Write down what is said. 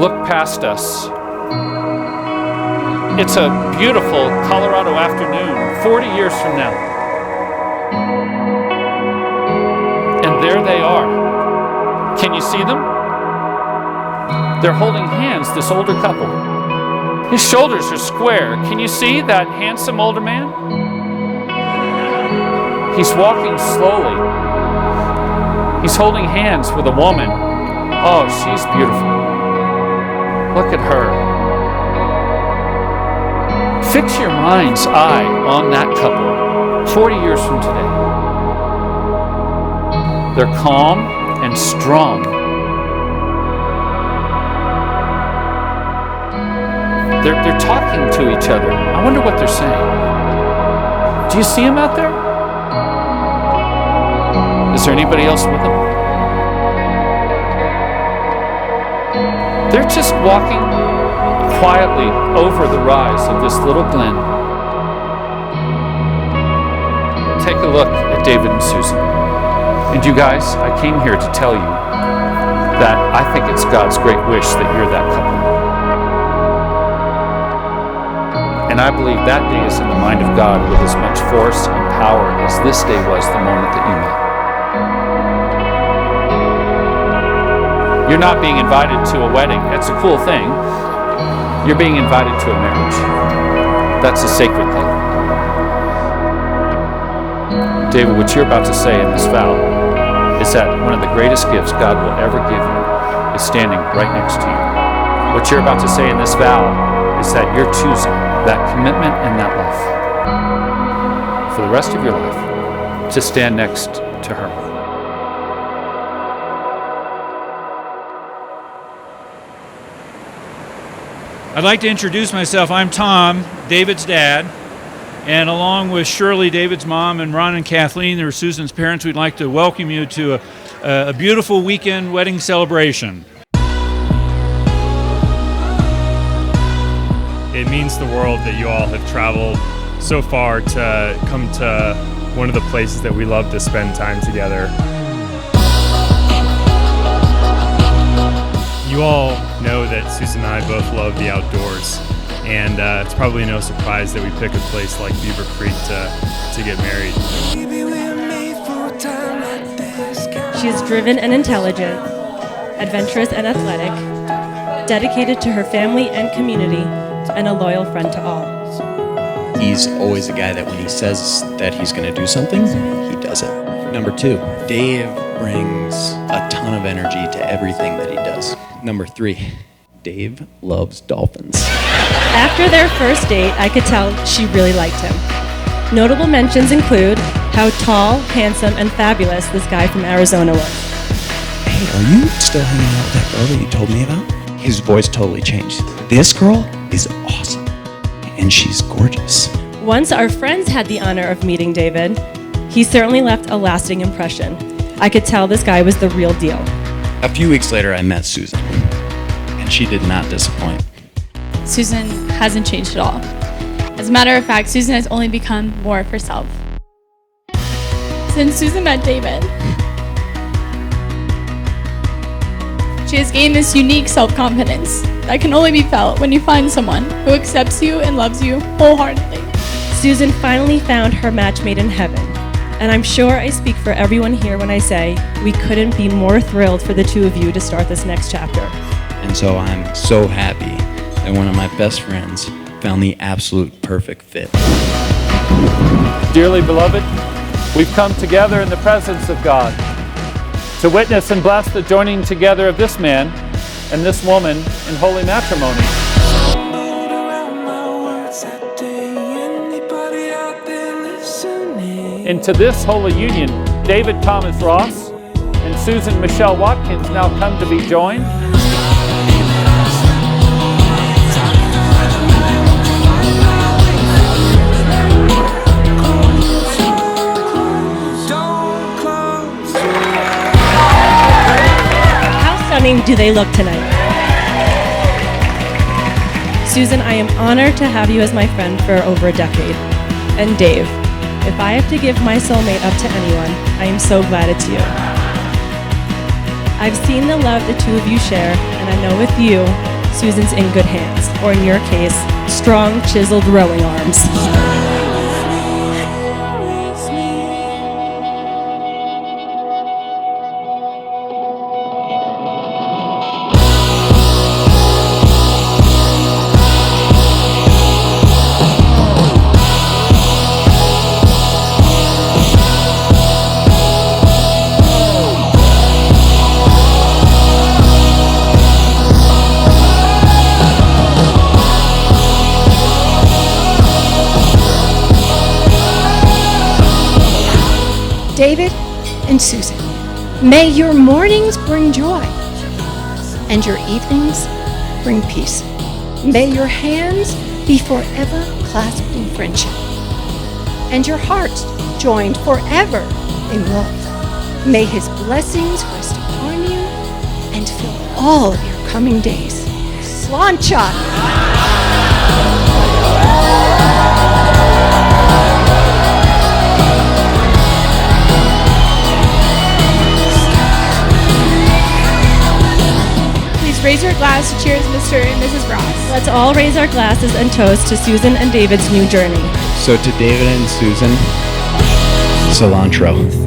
look past us. It's a beautiful Colorado afternoon, 40 years from now. And there they are. Can you see them? They're holding hands, this older couple. His shoulders are square. Can you see that handsome older man? He's walking slowly. He's holding hands with a woman. Oh, she's beautiful. Look at her. Fix your mind's eye on that couple 40 years from today. They're calm and strong. They're talking to each other. I wonder what they're saying. Do you see them out there? Is there anybody else with them? They're just walking quietly over the rise of this little glen. Take a look at David and Susan. And you guys, I came here to tell you that I think it's God's great wish that you're that couple. And I believe that day is in the mind of God with as much force and power as this day was the moment that you met. You're not being invited to a wedding. That's a cool thing. You're being invited to a marriage. That's a sacred thing. David, what you're about to say in this vow is that one of the greatest gifts God will ever give you is standing right next to you. What you're about to say in this vow is that you're choosing that commitment and that love for the rest of your life to stand next to her. I'd like to introduce myself. I'm Tom, David's dad, and along with Shirley, David's mom, and Ron and Kathleen, they're Susan's parents, we'd like to welcome you to a beautiful weekend wedding celebration. It means the world that you all have traveled so far to come to one of the places that we love to spend time together. You all know that Susan and I both love the outdoors, and it's probably no surprise that we pick a place like Beaver Creek to get married. She is driven and intelligent, adventurous and athletic, dedicated to her family and community, and a loyal friend to all. He's always a guy that when he says that he's going to do something, he does it. Number 2, Dave brings a ton of energy to everything that he does. Number 3, Dave loves dolphins. After their first date, I could tell she really liked him. Notable mentions include how tall, handsome, and fabulous this guy from Arizona was. Hey, are you still hanging out with that girl that you told me about? His voice totally changed. This girl is awesome, and she's gorgeous. Once our friends had the honor of meeting David, he certainly left a lasting impression. I could tell this guy was the real deal. A few weeks later, I met Susan, and she did not disappoint. Susan hasn't changed at all. As a matter of fact, Susan has only become more of herself. Since Susan met David, she has gained this unique self-confidence that can only be felt when you find someone who accepts you and loves you wholeheartedly. Susan finally found her match made in heaven, and I'm sure I speak for everyone here when I say we couldn't be more thrilled for the two of you to start this next chapter. And so I'm so happy that one of my best friends found the absolute perfect fit. Dearly beloved, we've come together in the presence of God to witness and bless the joining together of this man and this woman in holy matrimony. Into this holy union, David Thomas Ross and Susan Michelle Watkins now come to be joined. Do they look tonight? Susan, I am honored to have you as my friend for over a decade. And Dave, if I have to give my soulmate up to anyone, I am so glad it's you. I've seen the love the two of you share, and I know with you, Susan's in good hands, or in your case, strong, chiseled rowing arms. David and Susan, may your mornings bring joy and your evenings bring peace. May your hands be forever clasped in friendship and your hearts joined forever in love. May his blessings rest upon you and fill all of your coming days. Sláinte! Raise your glass to cheers Mr. and Mrs. Ross. Let's all raise our glasses and toast to Susan and David's new journey. So to David and Susan, cilantro.